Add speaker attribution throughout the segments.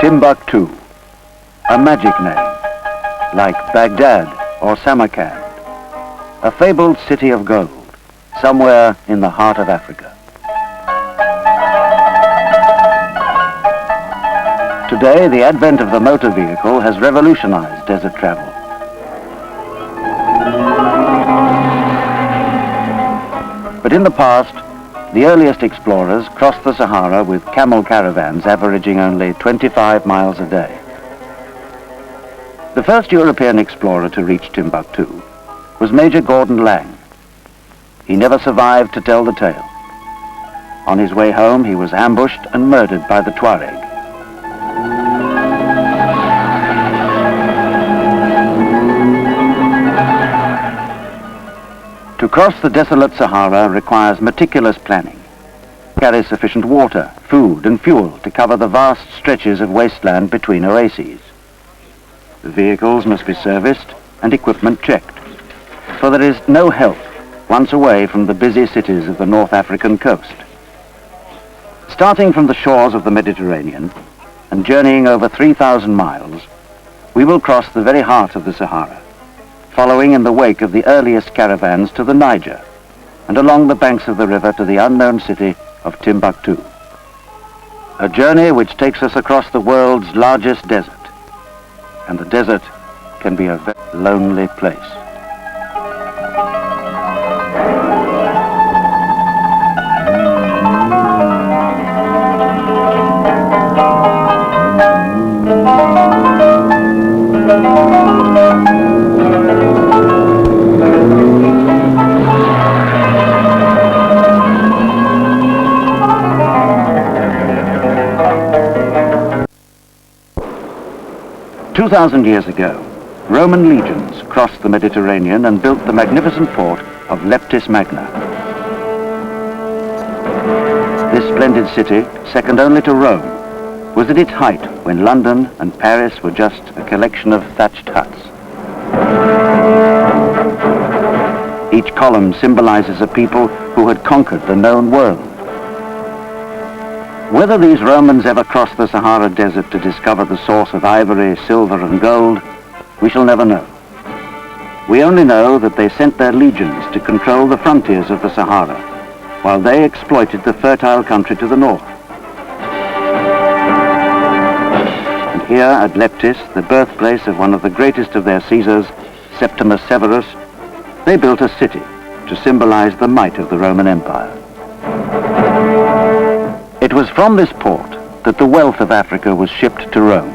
Speaker 1: Timbuktu, a magic name, like Baghdad or Samarkand, a fabled city of gold, somewhere in the heart of Africa. Today, the advent of the motor vehicle has revolutionized desert travel. But in the past, the earliest explorers crossed the Sahara with camel caravans averaging only 25 miles a day. The first European explorer to reach Timbuktu was Major Gordon Lang. He never survived to tell the tale. On his way home, he was ambushed and murdered by the Tuareg. To cross the desolate Sahara requires meticulous planning. Carry sufficient water, food and fuel to cover the vast stretches of wasteland between oases. The vehicles must be serviced and equipment checked, for there is no help once away from the busy cities of the North African coast. Starting from the shores of the Mediterranean and journeying over 3,000 miles, we will cross the very heart of the Sahara, following in the wake of the earliest caravans to the Niger and along the banks of the river to the unknown city of Timbuktu. A journey which takes us across the world's largest desert, and the desert can be a very lonely place. "2,000 years ago, Roman legions crossed the Mediterranean and built the magnificent port of Leptis Magna. This splendid city, second only to Rome, was at its height when London and Paris were just a collection of thatched huts. Each column symbolizes a people who had conquered the known world. Whether these Romans ever crossed the Sahara Desert to discover the source of ivory, silver and gold, we shall never know. We only know that they sent their legions to control the frontiers of the Sahara, while they exploited the fertile country to the north. And here at Leptis, the birthplace of one of the greatest of their Caesars, Septimus Severus, they built a city to symbolize the might of the Roman Empire. It was from this port that the wealth of Africa was shipped to Rome.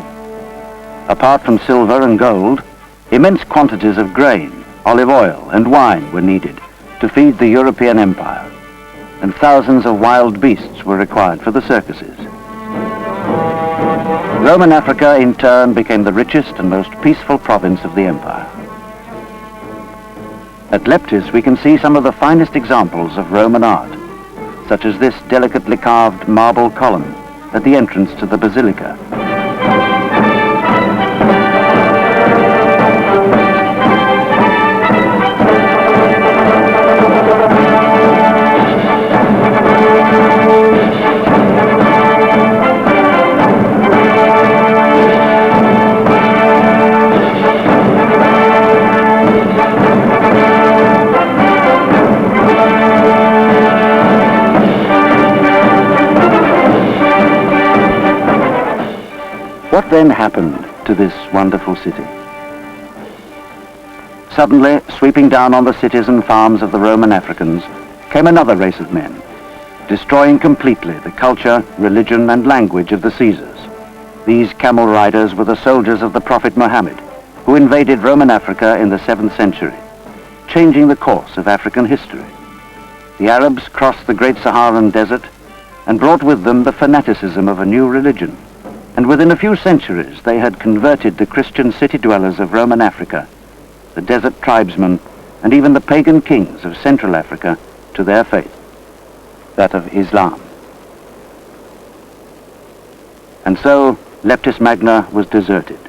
Speaker 1: Apart from silver and gold, immense quantities of grain, olive oil and wine were needed to feed the European Empire, and thousands of wild beasts were required for the circuses. Roman Africa in turn became the richest and most peaceful province of the empire. At Leptis we can see some of the finest examples of Roman art, such as this delicately carved marble column at the entrance to the basilica. What then happened to this wonderful city? Suddenly, sweeping down on the cities and farms of the Roman Africans, came another race of men, destroying completely the culture, religion and language of the Caesars. These camel riders were the soldiers of the Prophet Muhammad, who invaded Roman Africa in the 7th century, changing the course of African history. The Arabs crossed the great Saharan desert and brought with them the fanaticism of a new religion. And within a few centuries, they had converted the Christian city dwellers of Roman Africa, the desert tribesmen, and even the pagan kings of Central Africa to their faith, that of Islam. And so, Leptis Magna was deserted.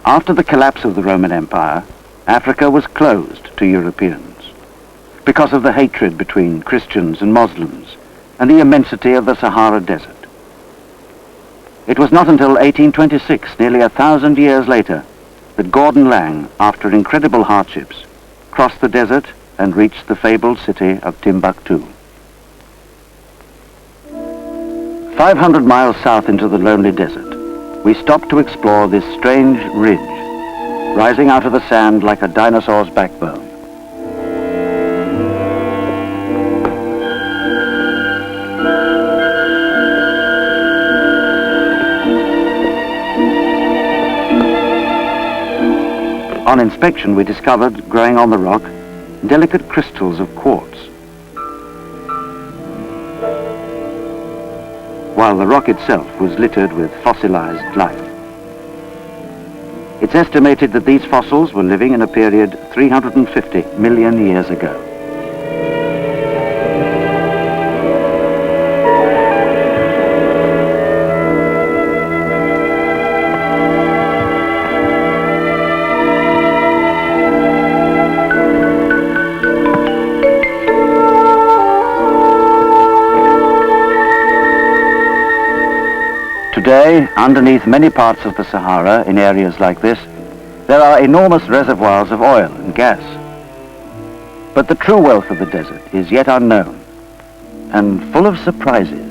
Speaker 1: After the collapse of the Roman Empire, Africa was closed to Europeans because of the hatred between Christians and Muslims and the immensity of the Sahara Desert. It was not until 1826, nearly 1,000 years later, that Gordon Laing, after incredible hardships, crossed the desert and reached the fabled city of Timbuktu. 500 miles south into the lonely desert, we stopped to explore this strange ridge, rising out of the sand like a dinosaur's backbone. On inspection, we discovered, growing on the rock, delicate crystals of quartz, while the rock itself was littered with fossilized life. It's estimated that these fossils were living in a period 350 million years ago. Today, underneath many parts of the Sahara, in areas like this, there are enormous reservoirs of oil and gas. But the true wealth of the desert is yet unknown and full of surprises.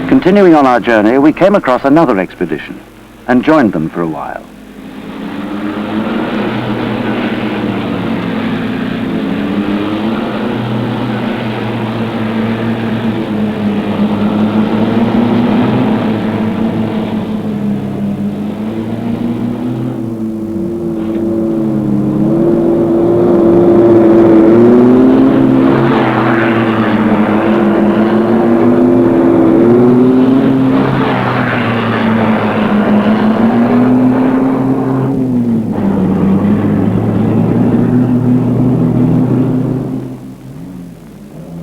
Speaker 1: Continuing on our journey, we came across another expedition and joined them for a while.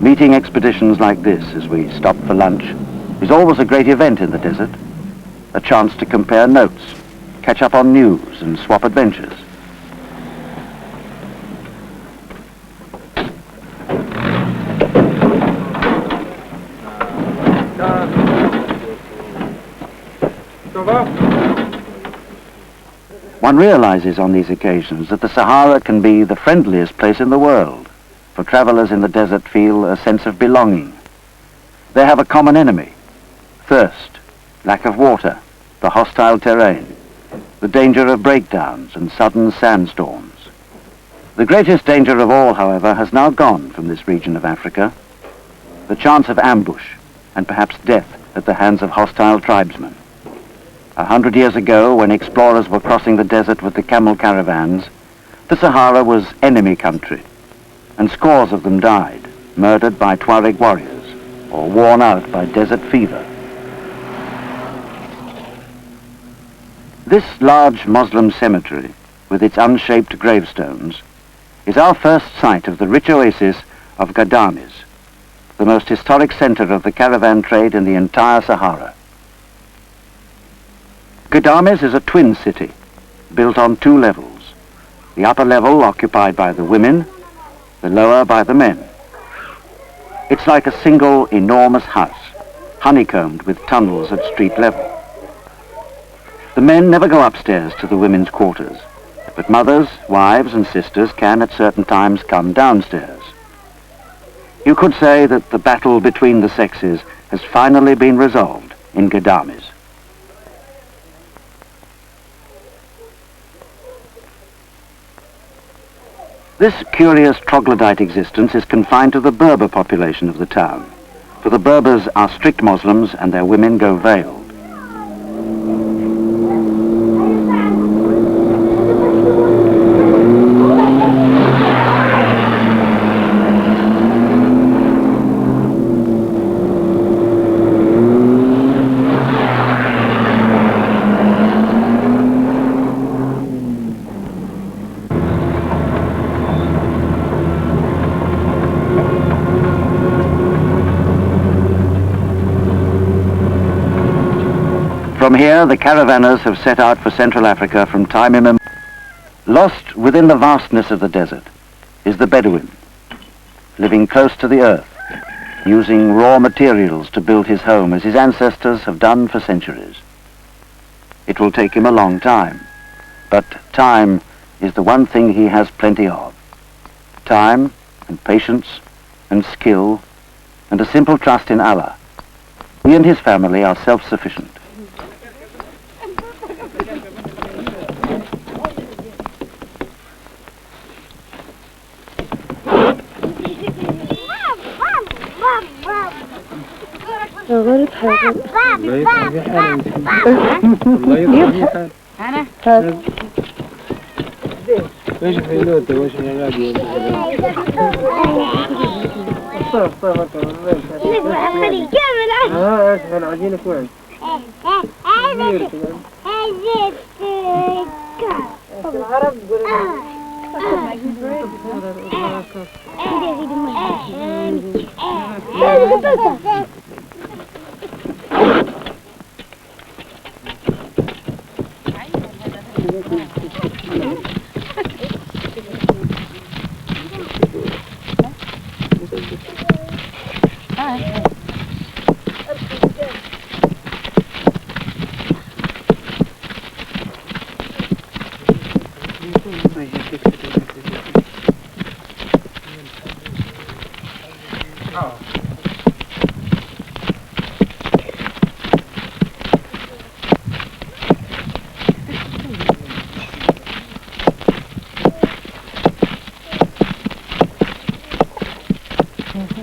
Speaker 1: Meeting expeditions like this as we stop for lunch is always a great event in the desert, a chance to compare notes, catch up on news and swap adventures. One realizes on these occasions that the Sahara can be the friendliest place in the world. For travelers in the desert feel a sense of belonging. They have a common enemy: thirst, lack of water, the hostile terrain, the danger of breakdowns and sudden sandstorms. The greatest danger of all, however, has now gone from this region of Africa: the chance of ambush and perhaps death at the hands of hostile tribesmen. 100 years ago, when explorers were crossing the desert with the camel caravans, the Sahara was enemy country, and scores of them died, murdered by Tuareg warriors, or worn out by desert fever. This large Muslim cemetery, with its unshaped gravestones, is our first sight of the rich oasis of Agadez, the most historic center of the caravan trade in the entire Sahara. Agadez is a twin city, built on 2 levels, the upper level occupied by the women, the lower by the men. It's like a single enormous house, honeycombed with tunnels at street level. The men never go upstairs to the women's quarters, but mothers, wives and sisters can at certain times come downstairs. You could say that the battle between the sexes has finally been resolved in Agadez. This curious troglodyte existence is confined to the Berber population of the town, For the Berbers are strict Muslims and their women go veiled. From here, the caravanners have set out for Central Africa from time immemorial. Lost within the vastness of the desert is the Bedouin, living close to the earth, using raw materials to build his home as his ancestors have done for centuries. It will take him a long time, but time is the one thing he has plenty of. Time and patience and skill and a simple trust in Allah. He and his family are self-sufficient.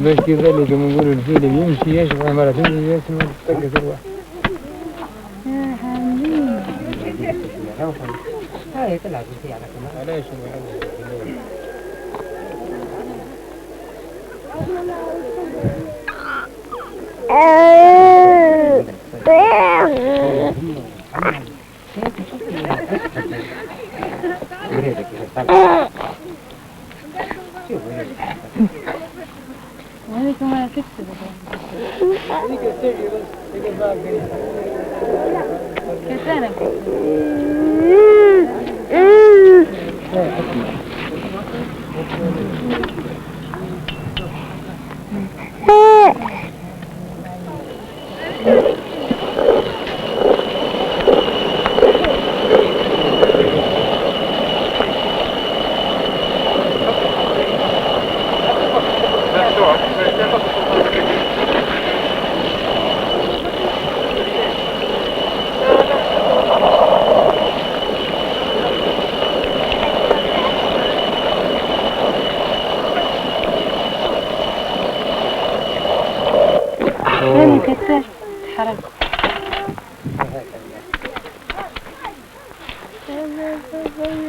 Speaker 2: بس كذا اللي كمان يقولوا الفيل يمشي يشبع مرتين يسمع تكسر واحد. هاي طلعت فيها على كمان. ليش
Speaker 3: كمان كتب كسانة كتر حرام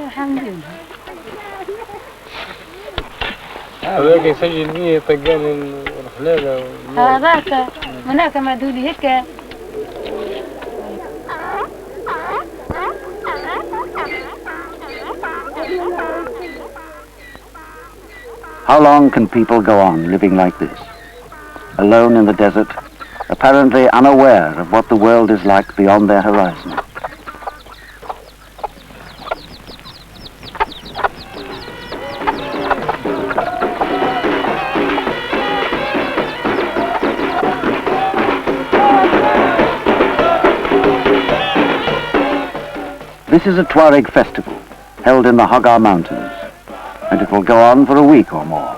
Speaker 3: الحمد لله
Speaker 2: هذاك يسجل فيه طقان الخلالة
Speaker 3: هذاك هناك مدولي هيك
Speaker 1: How long can people go on living like this, alone in the desert, apparently unaware of what the world is like beyond their horizon? This is a Tuareg festival held in the Hogar mountains, and it will go on for a week or more.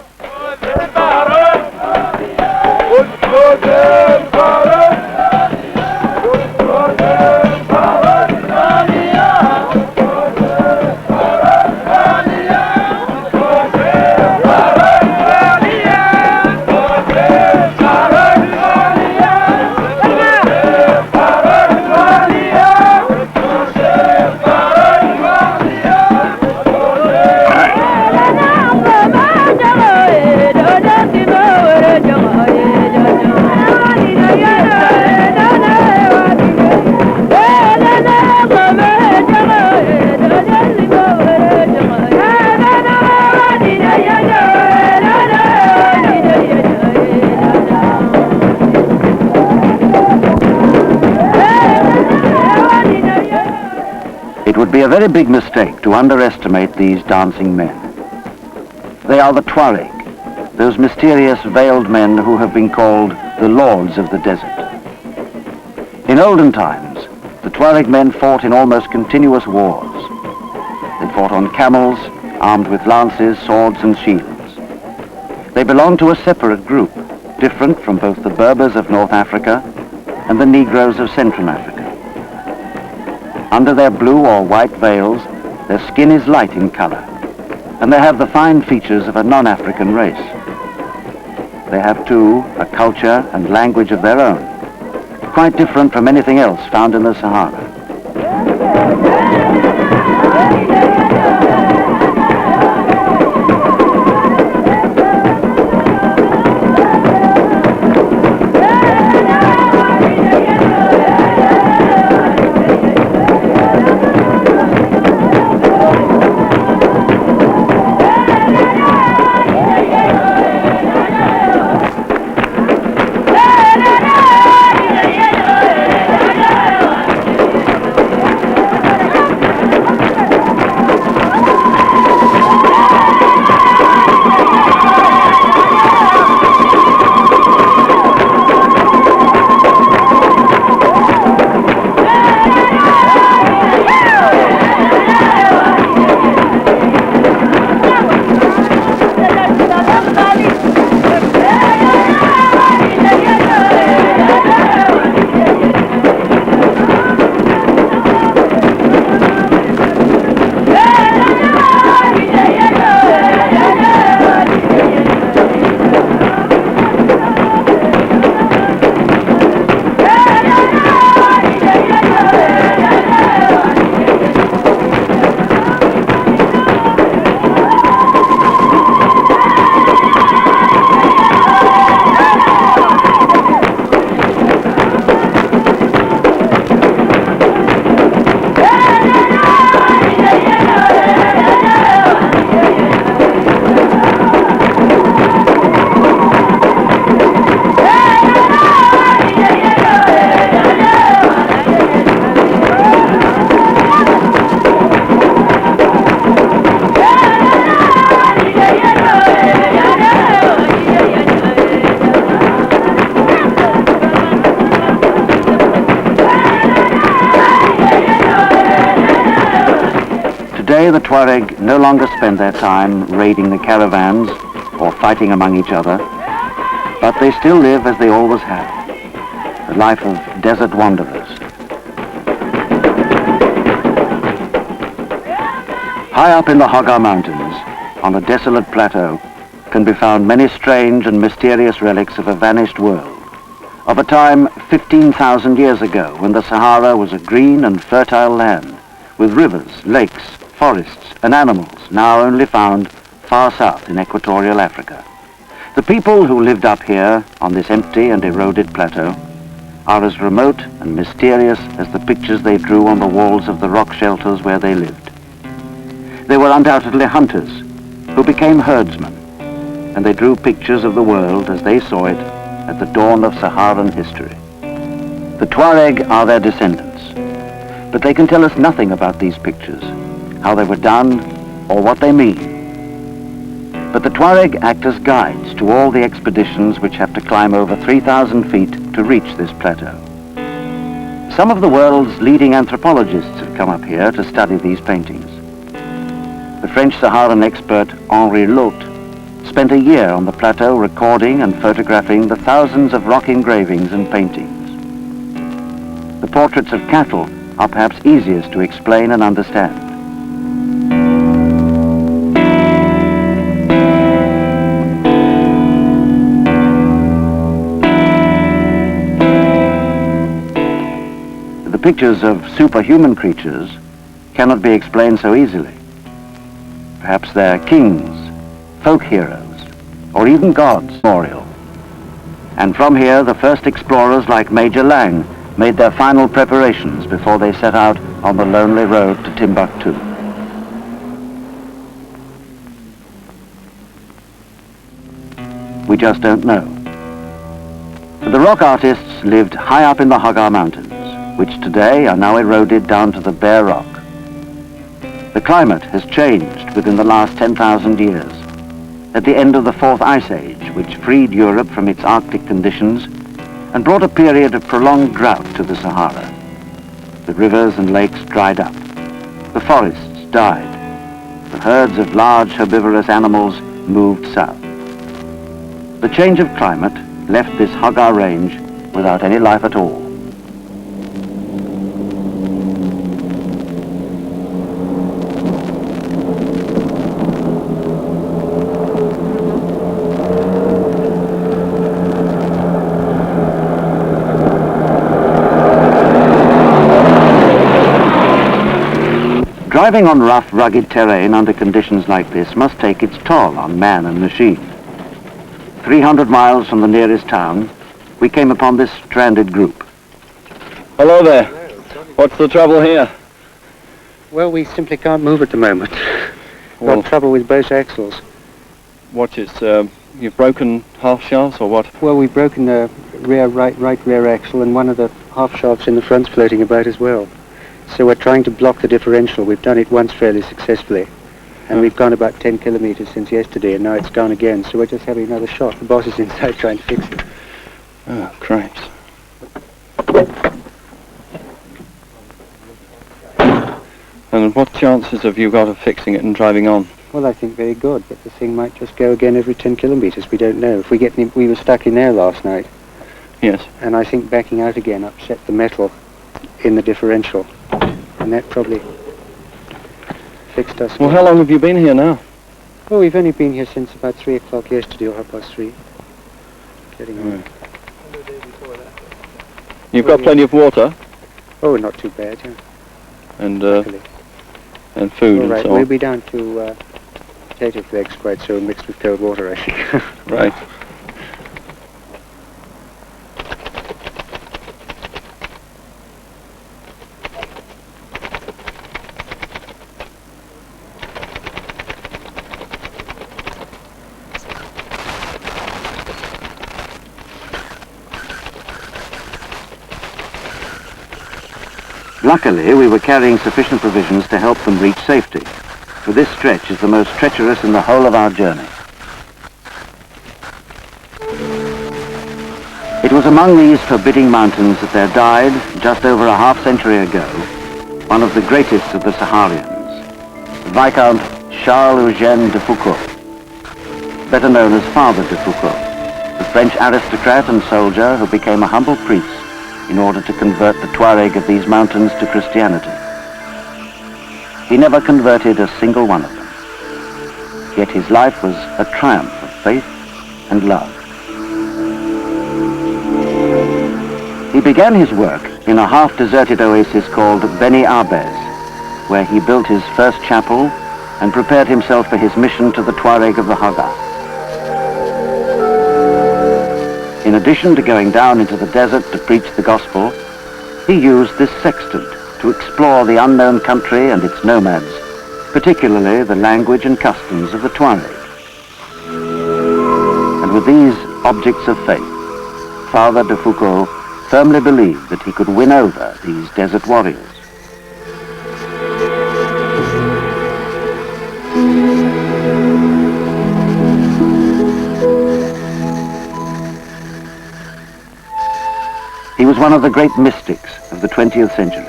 Speaker 1: would be a very big mistake to underestimate these dancing men. They are the Tuareg, those mysterious veiled men who have been called the lords of the desert. In olden times, the Tuareg men fought in almost continuous wars. They fought on camels, armed with lances, swords and shields. They belonged to a separate group, different from both the Berbers of North Africa and the Negroes of Central Africa. Under their blue or white veils, their skin is light in color, and they have the fine features of a non-African race. They have, too, a culture and language of their own, quite different from anything else found in the Sahara. Today, the Tuareg no longer spend their time raiding the caravans or fighting among each other, but they still live as they always have, the life of desert wanderers. High up in the Hogar Mountains, on a desolate plateau, can be found many strange and mysterious relics of a vanished world, of a time 15,000 years ago when the Sahara was a green and fertile land, with rivers, lakes, forests and animals now only found far south in equatorial Africa. The people who lived up here on this empty and eroded plateau are as remote and mysterious as the pictures they drew on the walls of the rock shelters where they lived. They were undoubtedly hunters who became herdsmen, and they drew pictures of the world as they saw it at the dawn of Saharan history. The Tuareg are their descendants, but they can tell us nothing about these pictures, how they were done, or what they mean. But the Tuareg act as guides to all the expeditions which have to climb over 3,000 feet to reach this plateau. Some of the world's leading anthropologists have come up here to study these paintings. The French Saharan expert Henri Lot spent a year on the plateau recording and photographing the thousands of rock engravings and paintings. The portraits of cattle are perhaps easiest to explain and understand. The pictures of superhuman creatures cannot be explained so easily. Perhaps they're kings, folk heroes, or even gods memorial. And from here, the first explorers like Major Lang made their final preparations before they set out on the lonely road to Timbuktu. We just don't know. The rock artists lived high up in the Hogar Mountains, which today are now eroded down to the bare rock. The climate has changed within the last 10,000 years. At the end of the Fourth Ice Age, which freed Europe from its Arctic conditions and brought a period of prolonged drought to the Sahara. The rivers and lakes dried up. The forests died. The herds of large herbivorous animals moved south. The change of climate left this Hogar range without any life at all. Driving on rough, rugged terrain under conditions like this must take its toll on man and machine. 300 miles from the nearest town, we came upon this stranded group.
Speaker 4: Hello there. What's the trouble here?
Speaker 5: Well, we simply can't move at the moment.
Speaker 4: Well,
Speaker 5: Got trouble with both axles.
Speaker 4: what is, you've broken half shafts or what?
Speaker 5: Well, we've broken the right rear axle, and one of the half shafts in the front's floating about as well. So we're trying to block the differential. We've done it once fairly successfully, and we've gone about 10 kilometers since yesterday, and now it's gone again. So we're just having another shot. The boss is inside trying to fix it.
Speaker 4: Oh, cripes. And what chances have you got of fixing it and driving on?
Speaker 5: Well, I think very good, but the thing might just go again every 10 kilometers. We don't know. If we get we were stuck in there last night,
Speaker 4: Yes.
Speaker 5: and I think backing out again upset the metal in the differential, and that probably fixed us.
Speaker 4: Well, how long have you been here now?
Speaker 5: Well, we've only been here since about 3 o'clock yesterday, or 3:30. Getting on.
Speaker 4: You've got plenty of water
Speaker 5: Oh, not too bad, yeah.
Speaker 4: and
Speaker 5: Luckily.
Speaker 4: and food
Speaker 5: All right,
Speaker 4: and so
Speaker 5: we'll
Speaker 4: on.
Speaker 5: be down to potato flakes quite soon, mixed with cold water, I think.
Speaker 4: Right.
Speaker 1: Luckily, we were carrying sufficient provisions to help them reach safety, for this stretch is the most treacherous in the whole of our journey. It was among these forbidding mountains that there died, just over a half-century ago, one of the greatest of the Saharians, Viscount Charles-Eugène de Foucauld, better known as Father de Foucauld, the French aristocrat and soldier who became a humble priest in order to convert the Tuareg of these mountains to Christianity. He never converted a single one of them, yet his life was a triumph of faith and love. He began his work in a half-deserted oasis called Beni Arbez, where he built his first chapel and prepared himself for his mission to the Tuareg of the Hogar. In addition to going down into the desert to preach the gospel, he used this sextant to explore the unknown country and its nomads, particularly the language and customs of the Tuareg. And with these objects of faith, Father de Foucauld firmly believed that he could win over these desert warriors. He was one of the great mystics of the 20th century,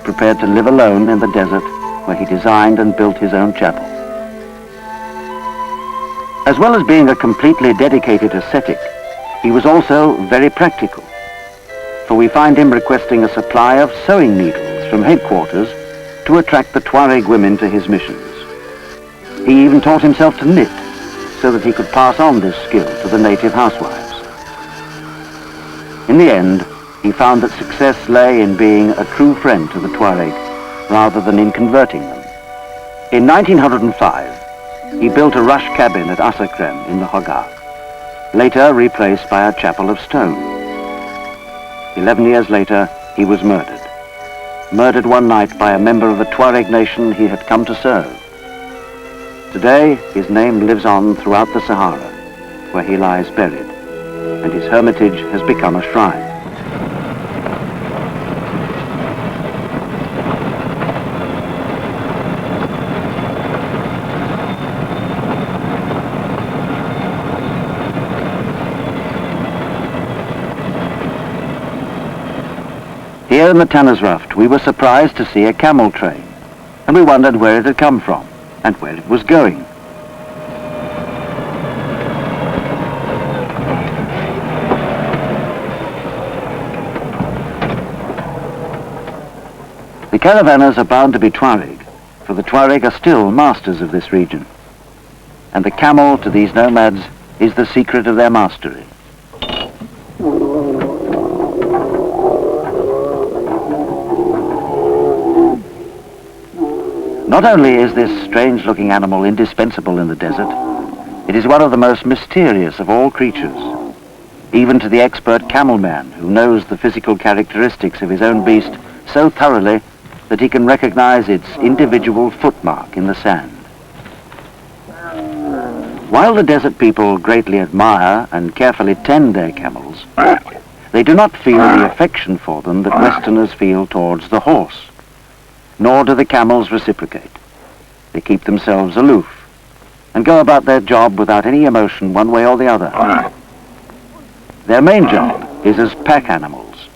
Speaker 1: prepared to live alone in the desert where he designed and built his own chapel. As well as being a completely dedicated ascetic, he was also very practical, for we find him requesting a supply of sewing needles from headquarters to attract the Tuareg women to his missions. He even taught himself to knit so that he could pass on this skill to the native housewives. In the end, he found that success lay in being a true friend to the Tuareg rather than in converting them. In 1905, he built a rush cabin at Asakrem in the Hogar, later replaced by a chapel of stone. 11 years later, he was murdered. Murdered one night by a member of the Tuareg nation he had come to serve. Today, his name lives on throughout the Sahara, where he lies buried, and his hermitage has become a shrine. Here in the Tanner's Raft, we were surprised to see a camel train, and we wondered where it had come from and where it was going. The caravanners are bound to be Tuareg, for the Tuareg are still masters of this region, and the camel to these nomads is the secret of their mastery. Not only is this strange-looking animal indispensable in the desert, it is one of the most mysterious of all creatures, even to the expert camel man who knows the physical characteristics of his own beast so thoroughly that he can recognize its individual footmark in the sand. While the desert people greatly admire and carefully tend their camels, they do not feel the affection for them that Westerners feel towards the horse. Nor do the camels reciprocate. They keep themselves aloof and go about their job without any emotion one way or the other. Their main job is as pack animals.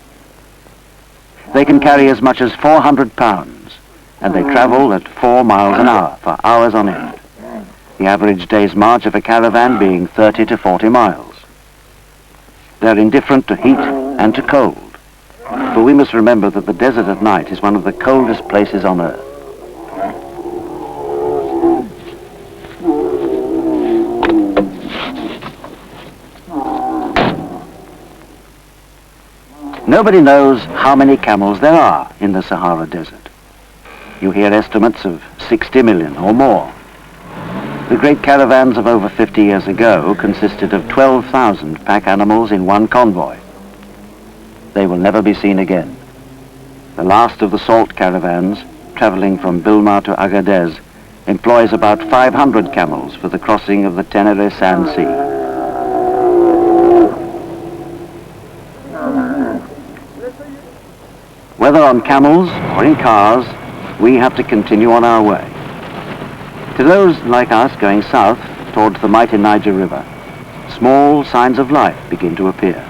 Speaker 1: They can carry as much as 400 pounds, and they travel at 4 miles an hour for hours on end, the average day's march of a caravan being 30 to 40 miles. They're indifferent to heat and to cold. For we must remember that the desert at night is one of the coldest places on earth. Nobody knows how many camels there are in the Sahara Desert. You hear estimates of 60 million or more. The great caravans of over 50 years ago consisted of 12,000 pack animals in one convoy. They will never be seen again. The last of the salt caravans, traveling from Bilma to Agadez, employs about 500 camels for the crossing of the Tenere Sand Sea. Whether on camels or in cars, we have to continue on our way. To those like us going south towards the mighty Niger River, small signs of life begin to appear.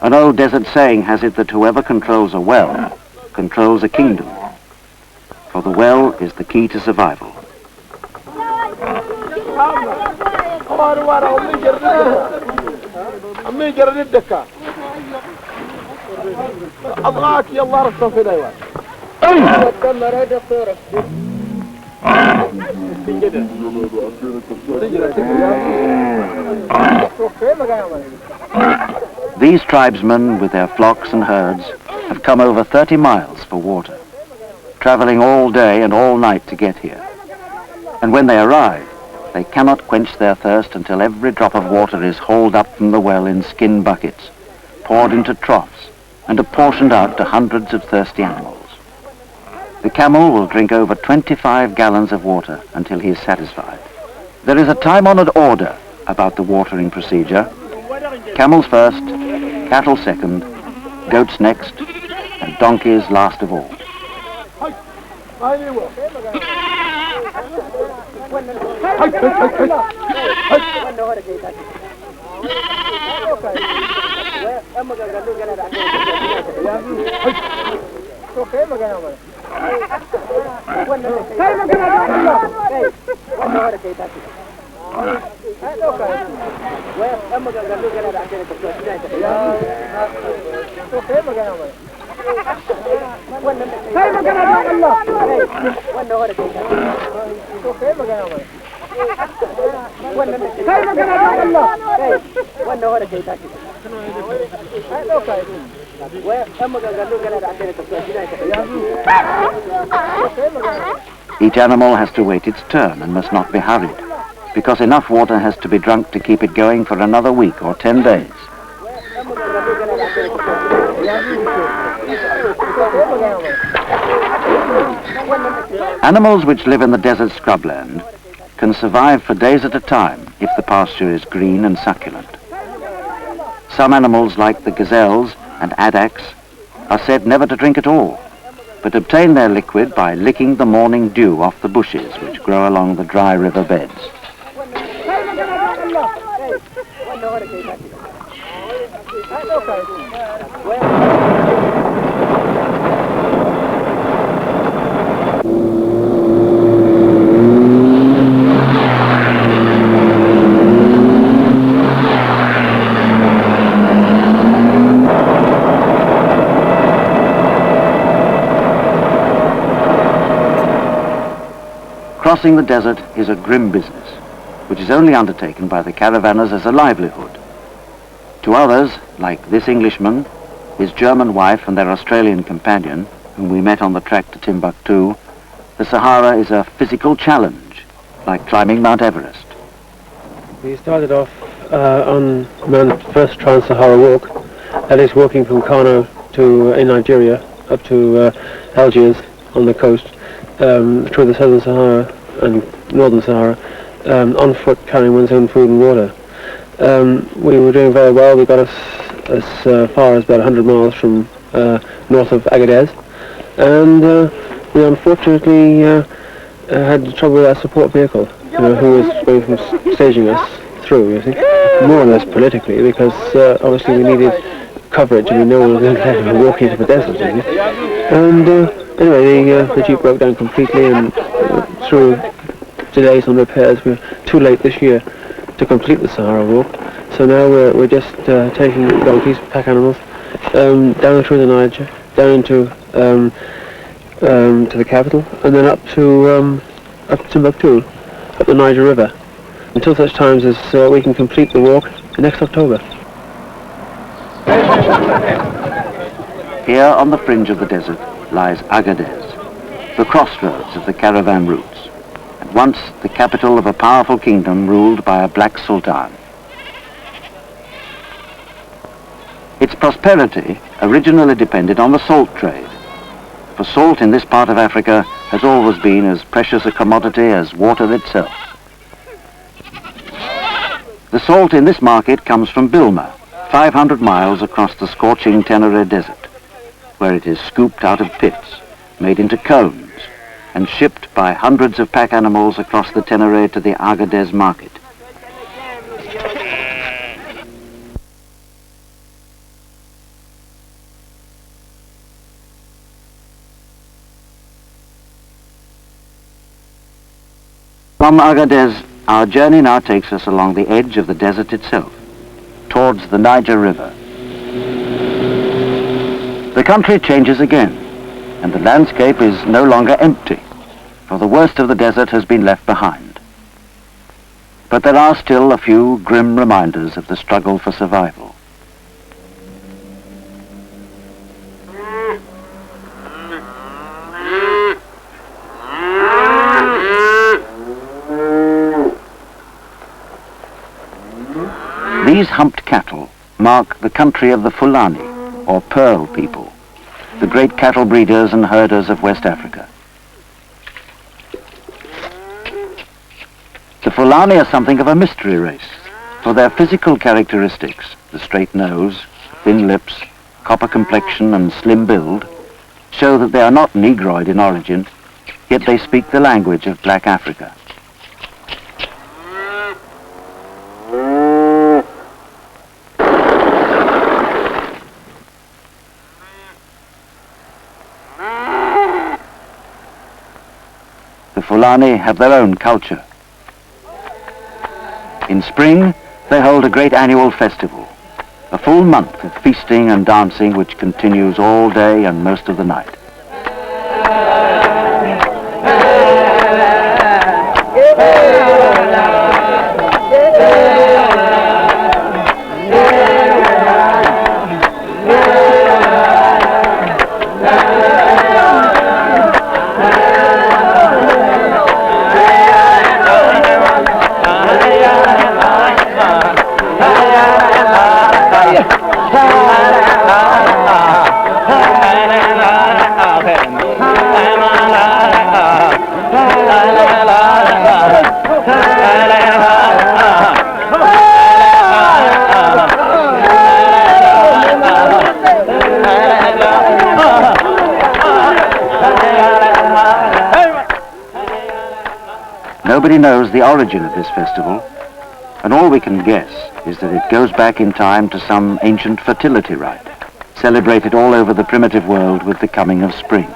Speaker 1: An old desert saying has it that whoever controls a well controls a kingdom, for the well is the key to survival. These tribesmen, with their flocks and herds, have come over 30 miles for water, traveling all day and all night to get here. And when they arrive, they cannot quench their thirst until every drop of water is hauled up from the well in skin buckets, poured into troughs, and apportioned out to hundreds of thirsty animals. The camel will drink over 25 gallons of water until he is satisfied. There is a time-honored order about the watering procedure. Camels first, cattle second, goats next, and donkeys last of all. Each animal has to wait its turn and must not be hurried, because enough water has to be drunk to keep it going for another week or 10 days. Animals which live in the desert scrubland can survive for days at a time if the pasture is green and succulent. Some animals like the gazelles and addax are said never to drink at all, but obtain their liquid by licking the morning dew off the bushes which grow along the dry river beds. Crossing the desert is a grim business, which is only undertaken by the caravanners as a livelihood. To others, like this Englishman, his German wife and their Australian companion, whom we met on the track to Timbuktu, the Sahara is a physical challenge, like climbing Mount Everest.
Speaker 6: We started off on the first Trans-Sahara walk, that is walking from Kano to, in Nigeria, up to Algiers on the coast, through the southern Sahara and northern Sahara, on foot carrying one's own food and water. We were doing very well. We got us as far as about 100 miles from north of Agadez, and we unfortunately had trouble with our support vehicle, who was going from staging us through, you see, more or less politically, because obviously we needed coverage and we know we were going to walk into the desert, you see. And anyway, the Jeep broke down completely, and through delays on repairs, we're too late this year to complete the Sahara walk. So now we're just taking donkeys, pack animals, down through the Niger, down to the capital, and then up to Timbuktu, up the Niger River, until such times as we can complete the walk next October.
Speaker 1: Here on the fringe of the desert lies Agadez, the crossroads of the caravan routes, and once the capital of a powerful kingdom ruled by a black sultan. Its prosperity originally depended on the salt trade, for salt in this part of Africa has always been as precious a commodity as water itself. The salt in this market comes from Bilma, 500 miles across the scorching Tenere Desert, where it is scooped out of pits, made into cones, and shipped by hundreds of pack animals across the Tenere to the Agadez market. From Agadez, our journey now takes us along the edge of the desert itself, towards the Niger River. The country changes again, and the landscape is no longer empty, for the worst of the desert has been left behind. But there are still a few grim reminders of the struggle for survival. These humped cattle mark the country of the Fulani, or Pearl people, the great cattle breeders and herders of West Africa. The Fulani are something of a mystery race, for their physical characteristics, the straight nose, thin lips, copper complexion and slim build, show that they are not Negroid in origin, yet they speak the language of black Africa. The Fulani have their own culture. In spring, they hold a great annual festival, a full month of feasting and dancing which continues all day and most of the night. Nobody knows the origin of this festival, and all we can guess is that it goes back in time to some ancient fertility rite, celebrated all over the primitive world with the coming of spring.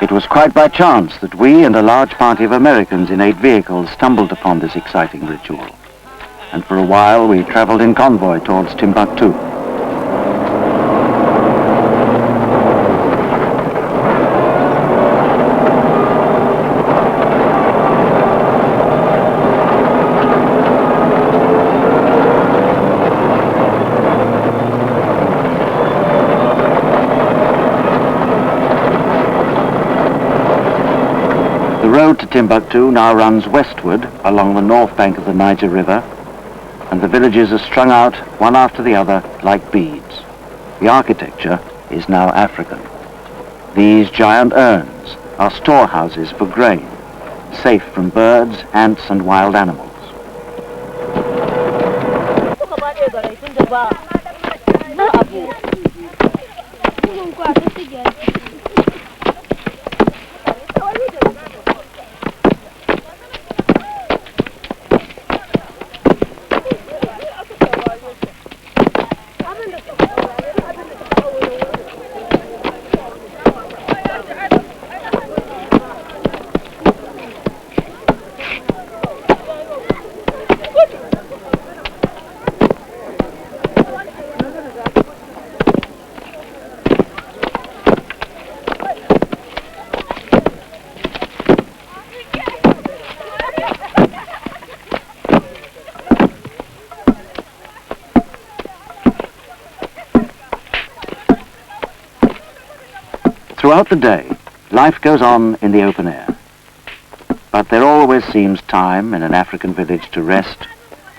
Speaker 1: It was quite by chance that we and a large party of Americans in 8 vehicles stumbled upon this exciting ritual. And for a while we traveled in convoy towards Timbuktu. The road to Timbuktu now runs westward along the north bank of the Niger River, and the villages are strung out one after the other like beads. The architecture is now African. These giant urns are storehouses for grain, safe from birds, ants and wild animals. Throughout the day, life goes on in the open air. But there always seems time in an African village to rest,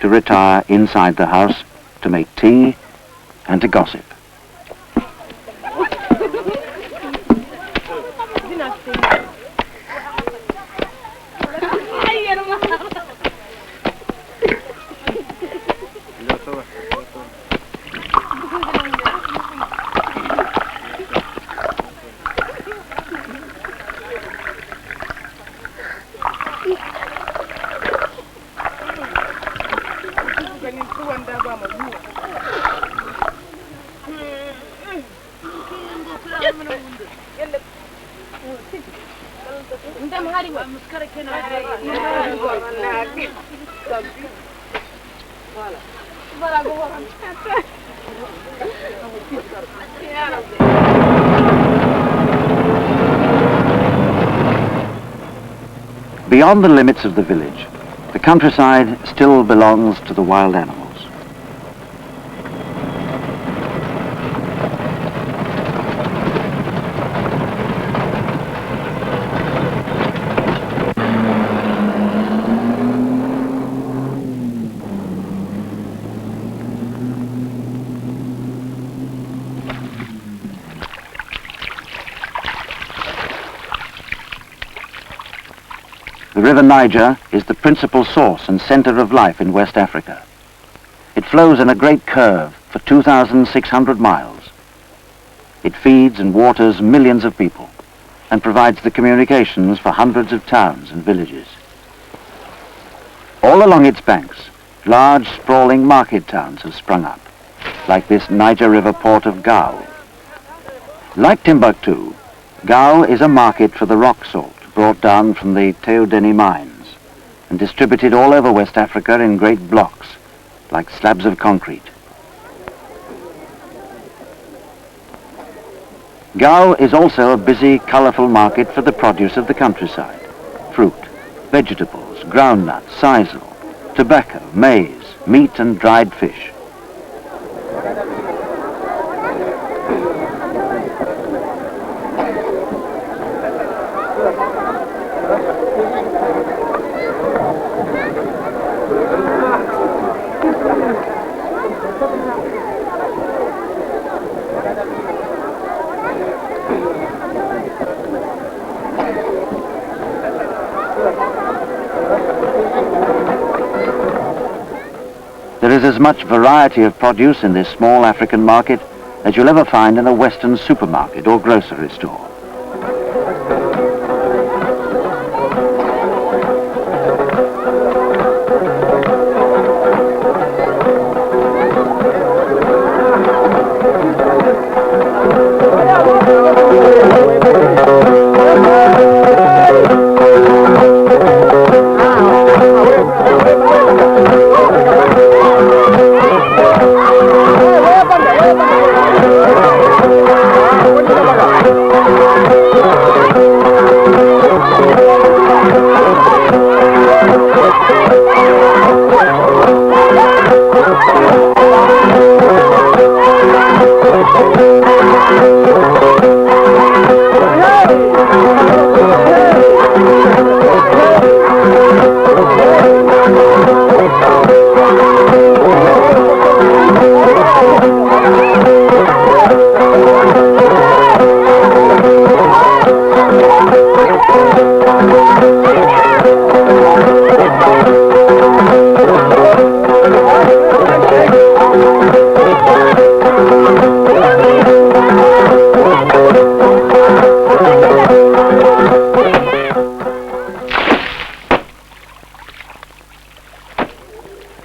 Speaker 1: to retire inside the house, to make tea, and to gossip. Beyond the limits of the village, the countryside still belongs to the wild animals. The River Niger is the principal source and center of life in West Africa. It flows in a great curve for 2,600 miles. It feeds and waters millions of people and provides the communications for hundreds of towns and villages. All along its banks, large sprawling market towns have sprung up, like this Niger River port of Gao. Like Timbuktu, Gao is a market for the rock salt brought down from the Teodeni mines and distributed all over West Africa in great blocks, like slabs of concrete. Gao is also a busy, colourful market for the produce of the countryside. Fruit, vegetables, groundnuts, sisal, tobacco, maize, meat and dried fish. There is as much variety of produce in this small African market as you'll ever find in a Western supermarket or grocery store.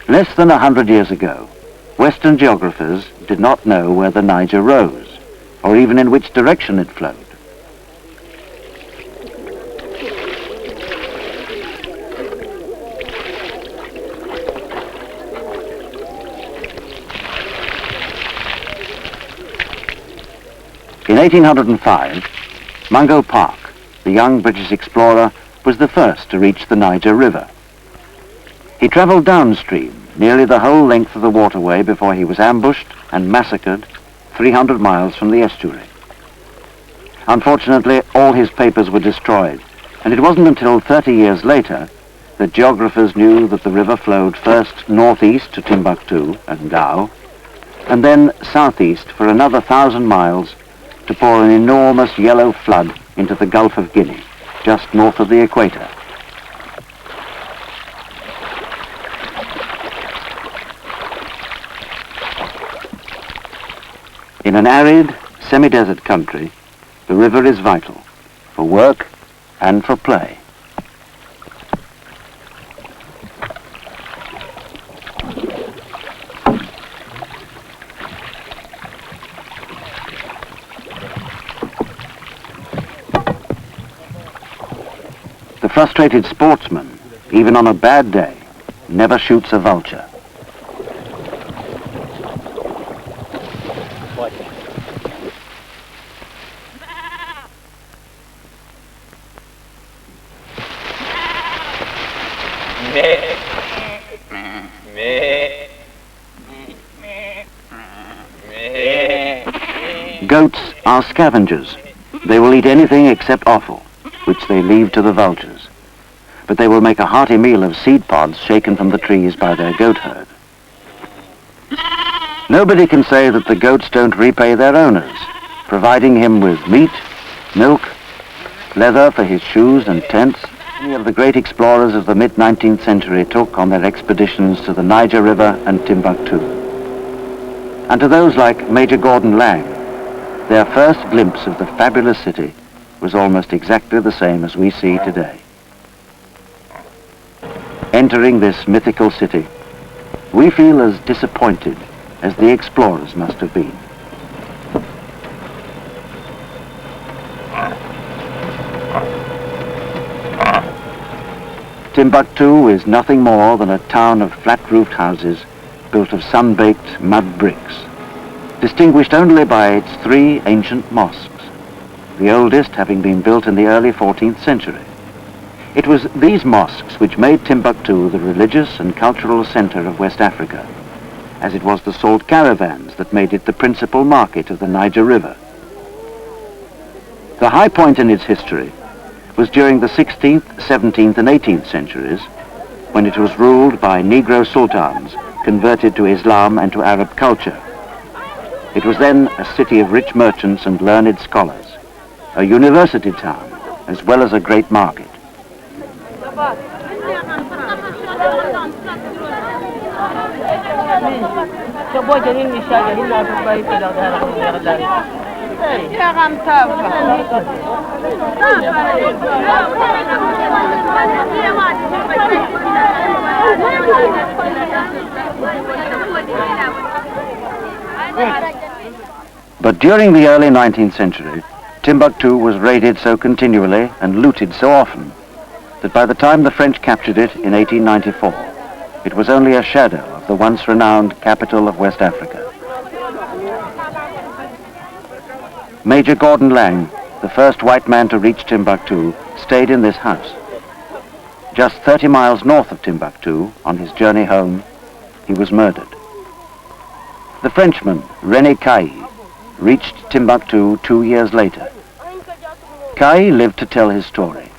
Speaker 1: Less than 100 years ago, Western geographers did not know where the Niger rose, or even in which direction it flowed. In 1805, Mungo Park, the young British explorer, was the first to reach the Niger River. He travelled downstream nearly the whole length of the waterway before he was ambushed and massacred 300 miles from the estuary. Unfortunately, all his papers were destroyed, and it wasn't until 30 years later that geographers knew that the river flowed first northeast to Timbuktu and Gao, and then southeast for another 1,000 miles to pour an enormous yellow flood into the Gulf of Guinea, just north of the equator. In an arid, semi-desert country, the river is vital for work and for play. The frustrated sportsman, even on a bad day, never shoots a vulture. Goats are scavengers. They will eat anything except offal, which they leave to the vultures. But they will make a hearty meal of seed pods shaken from the trees by their goat herd. Nobody can say that the goats don't repay their owners, providing him with meat, milk, leather for his shoes and tents. Many of the great explorers of the mid-19th century took on their expeditions to the Niger River and Timbuktu. And to those like Major Gordon Lang, their first glimpse of the fabulous city was almost exactly the same as we see today. Entering this mythical city, we feel as disappointed as the explorers must have been. Timbuktu is nothing more than a town of flat-roofed houses built of sun-baked mud bricks, distinguished only by its 3 ancient mosques, the oldest having been built in the early 14th century. It was these mosques which made Timbuktu the religious and cultural center of West Africa, as it was the salt caravans that made it the principal market of the Niger River. The high point in its history was during the 16th, 17th and 18th centuries, when it was ruled by Negro sultans converted to Islam and to Arab culture. It was then a city of rich merchants and learned scholars, a university town, as well as a great market. But during the early 19th century, Timbuktu was raided so continually and looted so often that by the time the French captured it in 1894, it was only a shadow of the once renowned capital of West Africa. Major Gordon Lang, the first white man to reach Timbuktu, stayed in this house. Just 30 miles north of Timbuktu, on his journey home, he was murdered. The Frenchman, René Cailly, reached Timbuktu 2 years later. Cailly lived to tell his story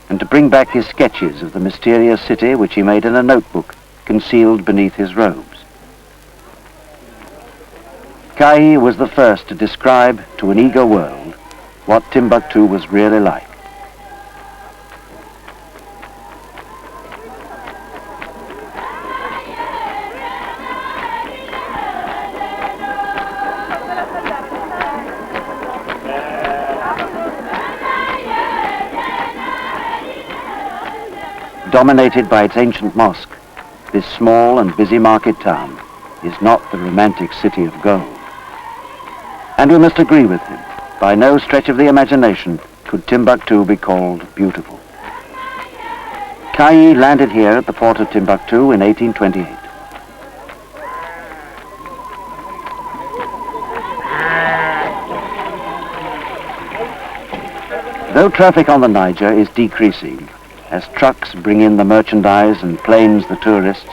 Speaker 1: and to bring back his sketches of the mysterious city which he made in a notebook concealed beneath his robes. Cailly was the first to describe to an eager world what Timbuktu was really like. Dominated by its ancient mosque, this small and busy market town is not the romantic city of gold. And we must agree with him. By no stretch of the imagination could Timbuktu be called beautiful. Cailly landed here at the port of Timbuktu in 1828. Though traffic on the Niger is decreasing, as trucks bring in the merchandise and planes the tourists,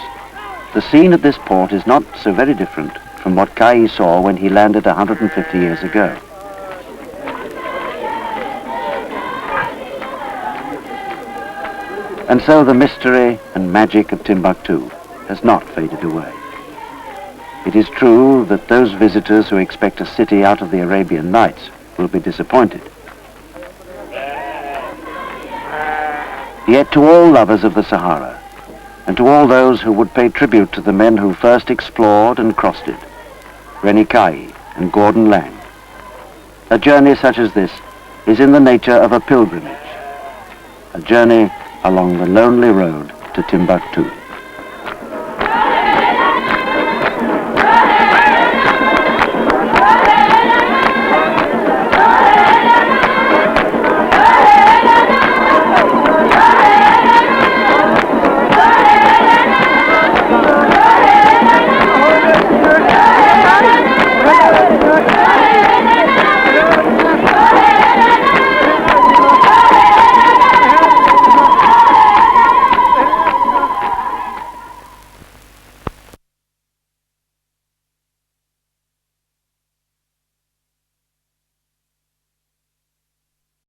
Speaker 1: the scene at this port is not so very different from what Cailly saw when he landed 150 years ago. And so the mystery and magic of Timbuktu has not faded away. It is true that those visitors who expect a city out of the Arabian Nights will be disappointed. Yet to all lovers of the Sahara, and to all those who would pay tribute to the men who first explored and crossed it, René Cailly and Gordon Lang, a journey such as this is in the nature of a pilgrimage, a journey along the lonely road to Timbuktu.